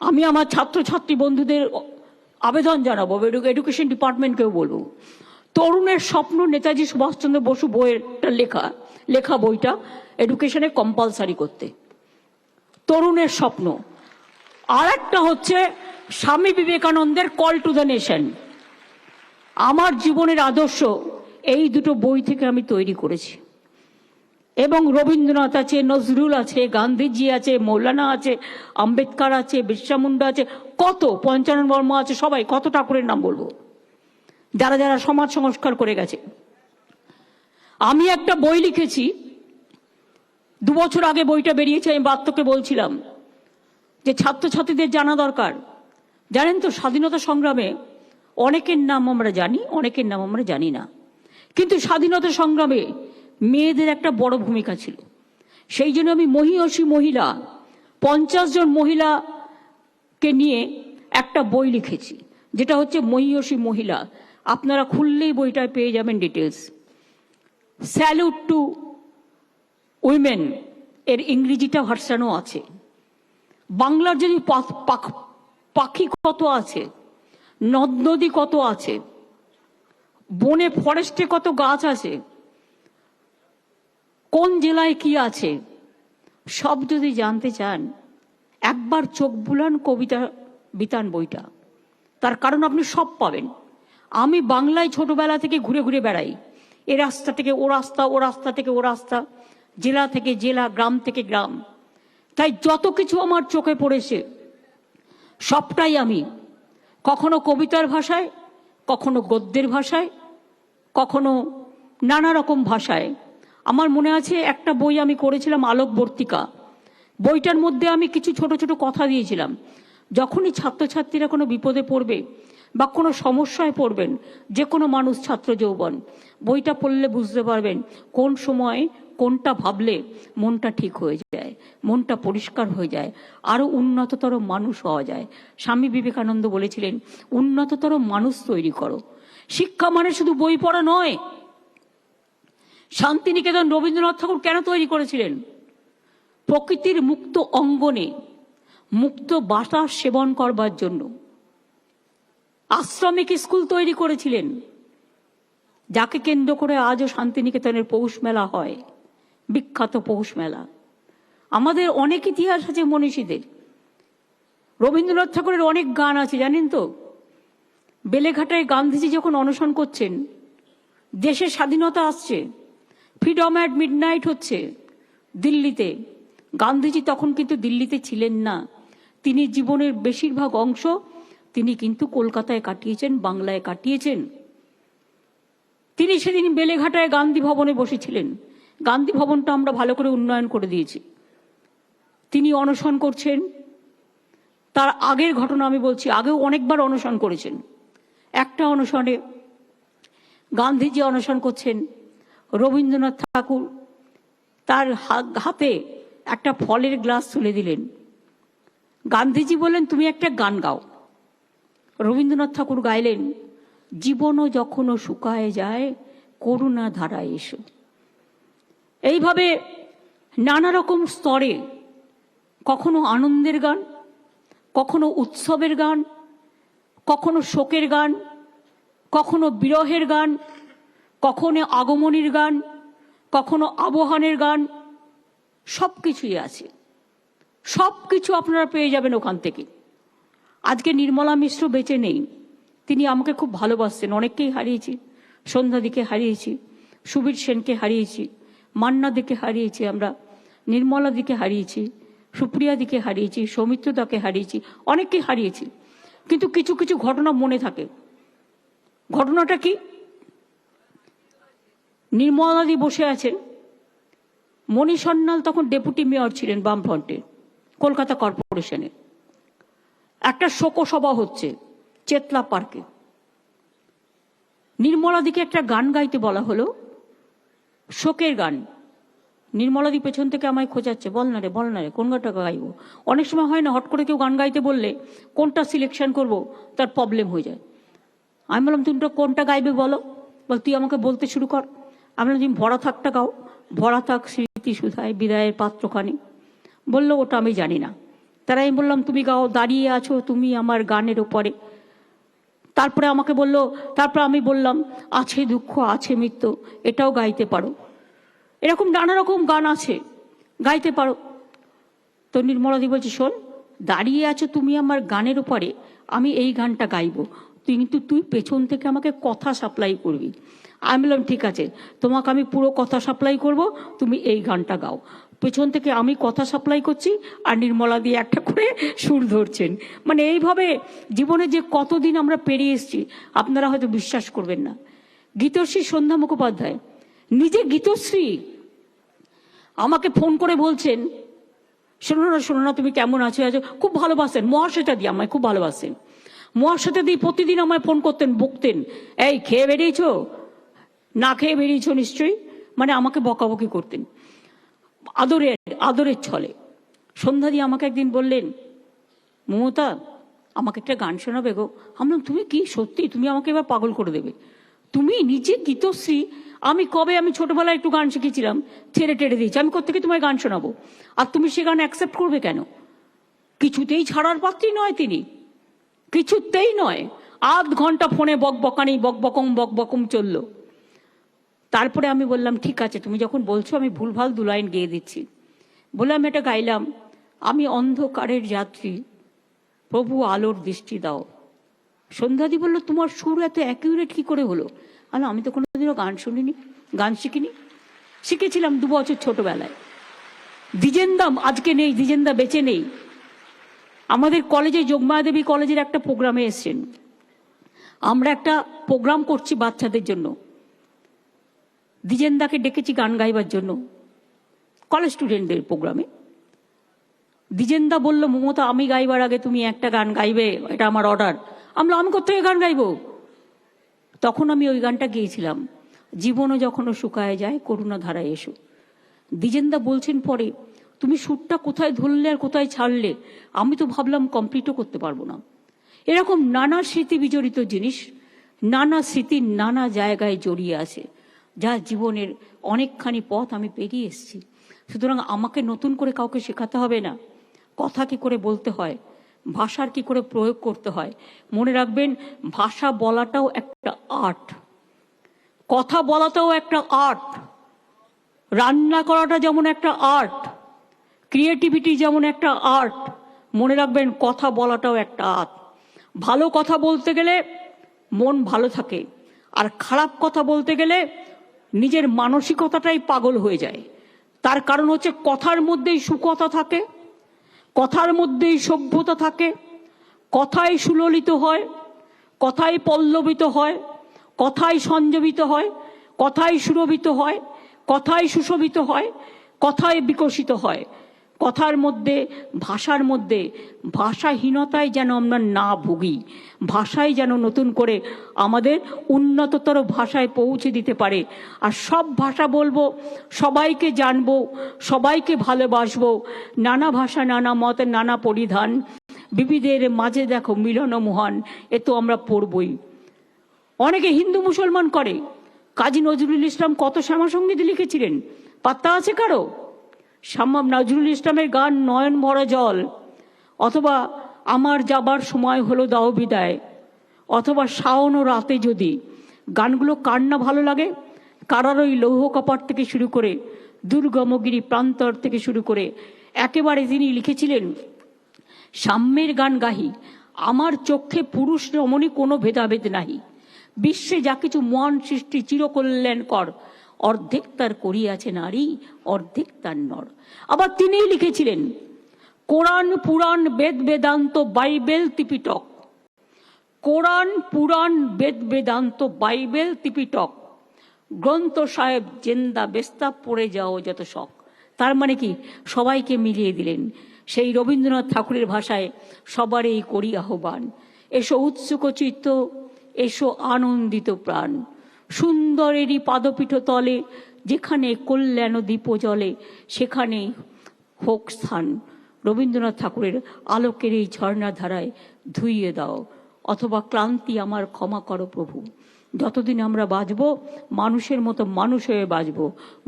আমি আমার ছাত্রছাত্রী বন্ধুদের আবেদন জানাবো, এডুকেশন ডিপার্টমেন্টকেও বলবো, তরুণের স্বপ্ন নেতাজি সুভাষচন্দ্র বসু বইয়ের লেখা বইটা এডুকেশনে কম্পালসারি করতে। তরুণের স্বপ্ন। আর একটা হচ্ছে স্বামী বিবেকানন্দের কল টু দ্য নেশন। আমার জীবনের আদর্শ এই দুটো বই থেকে আমি তৈরি করেছি। এবং রবীন্দ্রনাথ আছে, নজরুল আছে, গান্ধীজি আছে, মৌলানা আছে, আম্বেদকর আছে, বিরসা মুন্ডা আছে, কত, পঞ্চানন বর্মা আছে, সবাই, কত ঠাকুরের নাম বলবো, যারা যারা সমাজ সংস্কার করে গেছে। আমি একটা বই লিখেছি, 2 বছর আগে বইটা বেরিয়েছে। আমি বার্তকে বলছিলাম যে ছাত্রছাত্রীদের জানা দরকার। জানেন তো, স্বাধীনতা সংগ্রামে অনেকের নাম আমরা জানি, অনেকের নাম আমরা জানি না, কিন্তু স্বাধীনতা সংগ্রামে মেয়েদের একটা বড় ভূমিকা ছিল। সেই জন্য আমি মহীয়সী মহিলা, 50 জন মহিলাকে নিয়ে একটা বই লিখেছি, যেটা হচ্ছে মহীয়সী মহিলা। আপনারা খুললেই বইটায় পেয়ে যাবেন ডিটেলস। স্যালুট টু উইমেন এর ইংরেজিটা ভার্সানও আছে। বাংলার যদি পাখি কত আছে, নদ নদী কত আছে, বনে ফরেস্টে কত গাছ আছে, কোন জেলায় কি আছে, সব যদি জানতে চান একবার চোখ বুলান কবিতা বিতান বইটা। তার কারণ আপনি সব পাবেন। আমি বাংলায় ছোটবেলা থেকে ঘুরে ঘুরে বেড়াই, এ রাস্তা থেকে ও রাস্তা, ও রাস্তা থেকে ও রাস্তা, জেলা থেকে জেলা, গ্রাম থেকে গ্রাম। তাই যত কিছু আমার চোখে পড়েছে সবটাই আমি কখনো কবিতার ভাষায়, কখনো গদ্যের ভাষায়, কখনো নানা রকম ভাষায়। আমার মনে আছে একটা বই আমি করেছিলাম, আলোকবর্তিকা। বইটার মধ্যে আমি কিছু ছোট ছোট কথা দিয়েছিলাম। যখনই ছাত্রছাত্রীরা কোনো বিপদে পড়বে বা কোনো সমস্যায় পড়বেন, যে কোনো মানুষ, ছাত্র যৌবন, বইটা পড়লে বুঝতে পারবেন কোন সময় কোনটা ভাবলে মনটা ঠিক হয়ে যায়, মনটা পরিষ্কার হয়ে যায়, আরো উন্নততর মানুষ হওয়া যায়। স্বামী বিবেকানন্দ বলেছিলেন, উন্নততর মানুষ তৈরি করো। শিক্ষা মানে শুধু বই পড়া নয়। শান্তিনিকেতন রবীন্দ্রনাথ ঠাকুর কেন তৈরি করেছিলেন? প্রকৃতির মুক্ত অঙ্গনে মুক্ত বাতাস সেবন করবার জন্য। আশ্রমিক স্কুল তৈরি করেছিলেন, যাকে কেন্দ্র করে আজও শান্তিনিকেতনের পৌষ মেলা হয়, বিখ্যাত পৌষ মেলা। আমাদের অনেক ইতিহাস আছে মনীষীদের। রবীন্দ্রনাথ ঠাকুরের অনেক গান আছে, জানেন তো? বেলেঘাটায় গান্ধীজি যখন অনশন করছেন, দেশের স্বাধীনতা আসছে, ফ্রিডম অ্যাট মিডনাইট হচ্ছে দিল্লিতে, গান্ধীজি তখন কিন্তু দিল্লিতে ছিলেন না। তিনি জীবনের বেশিরভাগ অংশ তিনি কিন্তু কলকাতায় কাটিয়েছেন, বাংলায় কাটিয়েছেন। তিনি সেদিন বেলেঘাটায় গান্ধী ভবনে বসেছিলেন। গান্ধী ভবনটা আমরা ভালো করে উন্নয়ন করে দিয়েছি। তিনি অনশন করছেন। তার আগের ঘটনা আমি বলছি, আগেও অনেকবার অনশন করেছেন। একটা অনশনে গান্ধীজি অনশন করছেন, রবীন্দ্রনাথ ঠাকুর তার হাতে একটা ফলের গ্লাস তুলে দিলেন। গান্ধীজি বললেন, তুমি একটা গান গাও। রবীন্দ্রনাথ ঠাকুর গাইলেন, জীবনও যখনও শুকায় যায়, করুণা ধারায় এসো। এইভাবে নানা রকম স্তরে, কখনো আনন্দের গান, কখনো উৎসবের গান, কখনো শোকের গান, কখনো বিরহের গান, কখনো আগমনীর গান, কখনো আবহানের গান, সব কিছুই আছে। সব কিছু আপনারা পেয়ে যাবেন ওখান থেকে। আজকে নির্মলা মিশ্র বেঁচে নেই, তিনি আমাকে খুব ভালোবাসতেন। অনেককেই হারিয়েছি, সন্ধ্যাদিকে হারিয়েছি, সুবীর সেনকে হারিয়েছি, মান্না দিকে হারিয়েছি, আমরা নির্মলা দিকে হারিয়েছি, সুপ্রিয়া দিকে হারিয়েছি, সৌমিত্রদাকে হারিয়েছি, অনেককে হারিয়েছি। কিন্তু কিছু কিছু ঘটনা মনে থাকে। ঘটনাটা কি? নির্মলাদি বসে আছেন, মণি সান্যাল তখন ডেপুটি মেয়র ছিলেন বামফ্রন্টের, কলকাতা কর্পোরেশনে। একটা শোকসভা হচ্ছে চেতলা পার্কে। নির্মলাদিকে একটা গান গাইতে বলা হলো, শোকের গান। নির্মলাদি পেছন থেকে আমায় খোঁজাচ্ছে, বল না রে কোন গানটা গাইবো। অনেক সময় হয় না, হট করে কেউ গান গাইতে বললে কোনটা সিলেকশন করব তার প্রবলেম হয়ে যায়। আমি বললাম, তুমি কোনটা গাইবে বলো। বল, তুই আমাকে বলতে শুরু কর। আমি বললাম, তুমি ভরা থাকটা গাও। ভরা থাক স্মৃতি সুধায় বিদায়ের পাত্রখানি। বললো, ওটা আমি জানি না। তারা আমি বললাম তুমি গাও, দাঁড়িয়ে আছো তুমি আমার গানের ওপরে। তারপরে আমাকে বলল, তারপর আমি বললাম আছে দুঃখ আছে মৃত্যু, এটাও গাইতে পারো, এরকম নানা রকম গান আছে, গাইতে পারো। তো নির্মলাদি বলছে শোন, দাঁড়িয়ে আছো তুমি আমার গানের উপরে, আমি এই গানটা গাইবো, কিন্তু তুই পেছন থেকে আমাকে কথা সাপ্লাই করবি। আমি বললাম ঠিক আছে, তোমাকে আমি পুরো কথা সাপ্লাই করব, তুমি এই গানটা গাও। পেছন থেকে আমি কথা সাপ্লাই করছি আর নির্মলা দিয়ে একটা করে সুর ধরছেন। মানে এইভাবে জীবনে যে কতদিন আমরা পেরিয়ে এসেছি আপনারা হয়তো বিশ্বাস করবেন না। গীতশ্রী সন্ধ্যা মুখোপাধ্যায় নিজে গীতশ্রী আমাকে ফোন করে বলছেন, শোনো না তুমি কেমন আছো, খুব ভালোবাসেন মহাশ্বেতা দি, আমায় খুব ভালোবাসেন। মহাশ্বেতা দি প্রতিদিন আমায় ফোন করতেন, বকতেন, এই খেয়ে বেরিয়েছো, না খেয়ে বেরিয়েছো নিশ্চয়ই, মানে আমাকে বকাবকি করতেন আদরের ছলে। সন্ধ্যা দি আমাকে একদিন বললেন, মমতা আমাকে একটা গান শোনাবে গো। আমি বললাম তুমি কি সত্যি, তুমি আমাকে এবার পাগল করে দেবে, তুমি নিজে গীতশ্রী, আমি ছোটবেলায় একটু গান শিখেছিলাম, ছেড়ে টেড়ে দিয়েছি, আমি কোত্থেকে তোমায় গান শোনাবো, আর তুমি সে গান অ্যাকসেপ্ট করবে কেন? কিছুতেই ছাড়ার পাত্রী নয় তিনি, কিছুতেই নয়। আধ ঘন্টা ফোনে বকবকানি বকবকম চললো। তারপরে আমি বললাম ঠিক আছে তুমি যখন বলছো আমি ভুলভাল দু লাইন গেয়ে দিচ্ছি। বললাম এটা গাইলাম, আমি অন্ধকারের যাত্রী প্রভু আলোর দৃষ্টি দাও। সন্ধ্যাদি বলল তোমার সুর এত অ্যাকিউরেট কি করে হলো? আমি তো কোনোদিনও গান শুনিনি, গান শিখিনি। শিখেছিলাম 2 বছর ছোটবেলায়। দ্বিজেন্দা আজকে নেই, দ্বিজেন্দা বেঁচে নেই। আমাদের কলেজে যোগমায়া দেবী কলেজের একটা প্রোগ্রামে এসছেন, আমরা একটা প্রোগ্রাম করছি বাচ্চাদের জন্য, দ্বিজেন্দাকে ডেকেছি গান গাইবার জন্য কলেজ স্টুডেন্টদের প্রোগ্রামে। দ্বিজেন্দা বলল মমতা আমি গাইবার আগে তুমি একটা গান গাইবে, এটা আমার অর্ডার। আমি কোথায় গান গাইবো? তখন আমি ওই গানটা গেয়েছিলাম, জীবনও যখনও শুকায় যায় করুণা ধারায় এসো। দ্বিজেন্দা বলছেন পরে তুমি সুরটা কোথায় ধরলে আর কোথায় ছাড়লে, আমি তো ভাবলাম কমপ্লিটও করতে পারবো না। এরকম নানা স্মৃতি বিজড়িত জিনিস, নানা স্মৃতি নানা জায়গায় জড়িয়ে আছে, যা জীবনের অনেকখানি পথ আমি পেরিয়ে এসেছি। সুতরাং আমাকে নতুন করে কাউকে শেখাতে হবে না কথা কি করে বলতে হয়, ভাষার কি করে প্রয়োগ করতে হয়। মনে রাখবেন ভাষা বলাটাও একটা আর্ট, কথা বলাটাও একটা আর্ট, রান্না করাটা যেমন একটা আর্ট, ক্রিয়েটিভিটি যেমন একটা আর্ট, মনে রাখবেন কথা বলাটাও একটা আর্ট। ভালো কথা বলতে গেলে মন ভালো থাকে, আর খারাপ কথা বলতে গেলে নিজের মানসিকতাটাই পাগল হয়ে যায়। তার কারণ হচ্ছে কথার মধ্যেই সুকথা থাকে, কথার মধ্যেই সভ্যতা থাকে, কথাই সুললিত হয়, কথাই পল্লবিত হয়, কথাই সঞ্জীবিত হয়, কথাই সুরভিত হয়, কথাই সুশোভিত হয়, কথাই বিকশিত হয়। কথার মধ্যে ভাষার মধ্যে ভাষাহীনতায় যেন আমরা না ভুগি, ভাষায় যেন নতুন করে আমাদের উন্নততর ভাষায় পৌঁছে দিতে পারে। আর সব ভাষা বলবো, সবাইকে জানবো, সবাইকে ভালোবাসবো। নানা ভাষা নানা মত নানা পরিধান, বিবিধের মাঝে দেখো মিলন মহান, এ তো আমরা পড়বই। অনেকে হিন্দু মুসলমান করে। কাজী নজরুল ইসলাম কত শ্যামাসঙ্গীত লিখেছিলেন পাত্তা আছে কারো? নজরুল ইসলামের গান নয়ন ভরা জল, অথবা আমার যাবার সময় হলো দাও বিদায়, অথবা শাওন ও রাতে যদি, গানগুলো কার না ভালো লাগে? কারার ওই লৌহ কপাট থেকে শুরু করে দুর্গমগিরি প্রান্তর থেকে শুরু করে একেবারে তিনি লিখেছিলেন সাম্যের গান গাহি, আমার চক্ষে পুরুষ রমণী কোনো ভেদাভেদ নাহি, বিশ্বে যা কিছু মহান সৃষ্টি চিরকল্যাণ কর, অর্ধেক তার করিয়াছে নারী অর্ধেক তার নর। আবার তিনিই লিখেছিলেন কোরআন পুরাণ বেদ বেদান্ত বাইবেল ত্রিপিটক, কোরআন পুরাণ বেদ বেদান্ত বাইবেল ত্রিপিটক, গ্রন্থ সাহেব জেন্দা বেস্তা পড়ে যাও যত শখ। তার মানে কি? সবাইকে মিলিয়ে দিলেন। সেই রবীন্দ্রনাথ ঠাকুরের ভাষায় সবারই করি আহ্বান, এসো উৎসুক চিত্ত, এসো আনন্দিত প্রাণ, সুন্দরেরই পাদপীঠ তলে, যেখানে কল্যাণ দীপ জ্বলে, সেখানে হোক স্থান। রবীন্দ্রনাথ ঠাকুরের আলোকের এই ঝর্ণা ধারায় ধুইয়ে দাও, অথবা ক্লান্তি আমার ক্ষমা করো প্রভু। যতদিন আমরা বাঁচব মানুষের মতো মানুষ হয়ে বাঁচব।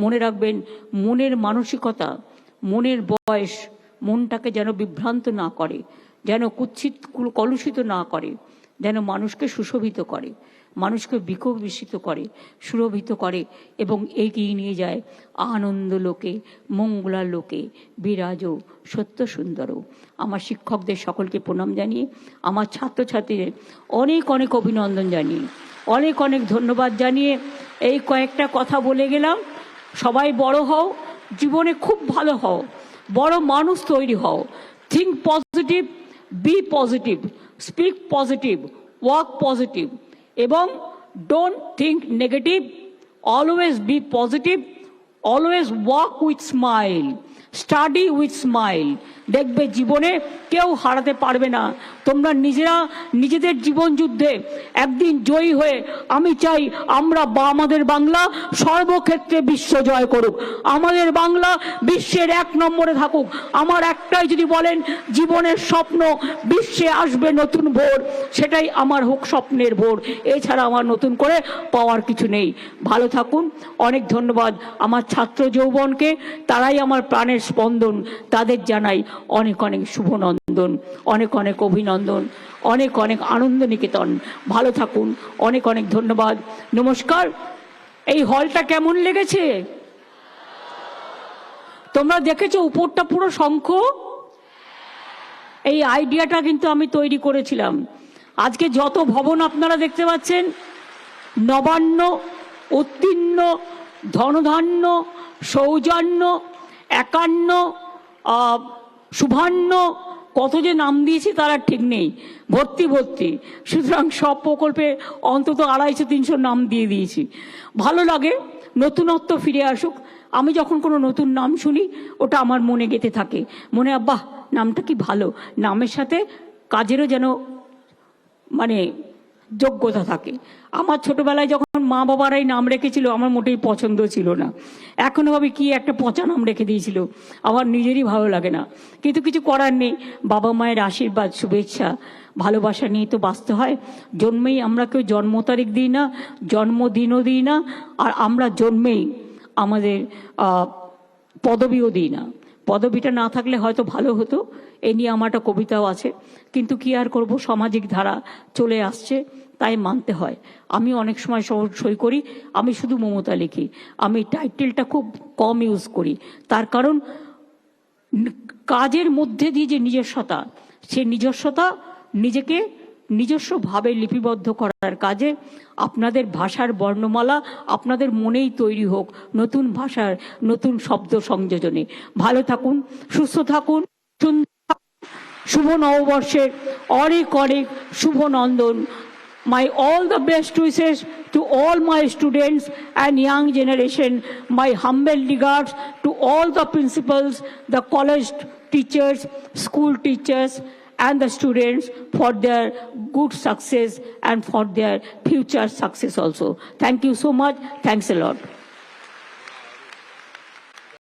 মনে রাখবেন মনের মানসিকতা, মনের বয়স মনটাকে যেন বিভ্রান্ত না করে, যেন কুৎসিত কলুষিত না করে, যেন মানুষকে সুশোভিত করে, মানুষকে বিকশিত করে, সুরভিত করে এবং এগিয়ে নিয়ে যায় আনন্দ লোকে, মঙ্গলা লোকে বিরাজ সত্য সুন্দর। আমার শিক্ষকদের সকলকে প্রণাম জানিয়ে, আমার ছাত্রছাত্রীদের অনেক অনেক অভিনন্দন জানিয়ে, অনেক অনেক ধন্যবাদ জানিয়ে এই কয়েকটা কথা বলে গেলাম। সবাই বড় হও, জীবনে খুব ভালো হও, বড় মানুষ তৈরি হও, think positive, be positive, speak positive, work positive এবং don't think negative, always be positive, always work with smile, study with smile. দেখবে জীবনে কেউ হারাতে পারবে না। তোমরা নিজেরা নিজেদের জীবন যুদ্ধে একদিন জয়ী হয়ে, আমি চাই আমরা আমাদের বাংলা সর্বক্ষেত্রে বিশ্ব জয় করুক, আমাদের বাংলা বিশ্বের 1 নম্বরে থাকুক। আমার একটাই যদি বলেন জীবনের স্বপ্ন, বিশ্বে আসবে নতুন ভোর, সেটাই আমার হোক স্বপ্নের ভোর। এছাড়া আমার নতুন করে পাওয়ার কিছু নেই। ভালো থাকুন। অনেক ধন্যবাদ আমার ছাত্র যৌবনকে, তারাই আমার প্রাণের স্পন্দন। তাদের জানাই অনেক অনেক শুভনন্দন, অনেক অনেক অভিনন্দন, অনেক অনেক আনন্দ নিকেতন। ভালো থাকুন। অনেক অনেক ধন্যবাদ। নমস্কার। এই হলটা কেমন লেগেছে? তোমরা দেখেছো উপরটা পুরো শঙ্খ? এই আইডিয়াটা কিন্তু আমি তৈরি করেছিলাম। আজকে যত ভবন আপনারা দেখতে পাচ্ছেন, নবান্ন, উত্তীর্ণ, ধনধান্য, সৌজন্য, একান্ন, শুভান্ন, কত যে নাম দিয়েছি তারা ঠিক নেই, ভর্তি ভর্তি। সুতরাং সব প্রকল্পে অন্তত 250-300 নাম দিয়ে দিয়েছি। ভালো লাগে, নতুনত্ব ফিরে আসুক। আমি যখন কোনো নতুন নাম শুনি ওটা আমার মনে গেঁথে থাকে, মনে হয় বাহ নামটা কি ভালো, নামের সাথে কাজেরও যেন মানে যোগ্যতা থাকে। আমার ছোটবেলায় যখন মা বাবারাই নাম রেখেছিল আমার মোটেই পছন্দ ছিল না। এখনো ভাবি কি একটা পচা নাম রেখে দিয়েছিল, আমার নিজেরই ভালো লাগে না। কিন্তু কিছু করার নেই, বাবা মায়ের আশীর্বাদ, শুভেচ্ছা, ভালোবাসা নিয়ে তো বাঁচতে হয়। জন্মেই আমরা কেউ জন্ম তারিখ দিই না, জন্মদিনও দিই না, আর আমরা জন্মেই আমাদের পদবিও দিই না। পদবিটা না থাকলে হয়তো ভালো হতো, এ নিয়ে আমার একটা কবিতাও আছে। কিন্তু কি আর করব, সামাজিক ধারা চলে আসছে, তাই মানতে হয়। আমি অনেক সময় সই করি, আমি শুধু মমতা লিখি, আমি টাইটেলটা খুব কম ইউজ করি। তার কারণ কাজের মধ্যে দিয়ে যে নিজস্বতা, সে নিজস্বতা নিজেকে নিজস্বভাবে লিপিবদ্ধ করার কাজে আপনাদের ভাষার বর্ণমালা আপনাদের মনেই তৈরি হোক, নতুন ভাষার নতুন শব্দ সংযোজনে। ভালো থাকুন, সুস্থ থাকুন, শুভ নববর্ষের অনেক অনেক শুভ নন্দন। My all the best wishes to all my students and young generation. My humble regards to all the principals, the college teachers, school teachers, and the students for their good success and for their future success also. Thank you so much. Thanks a lot.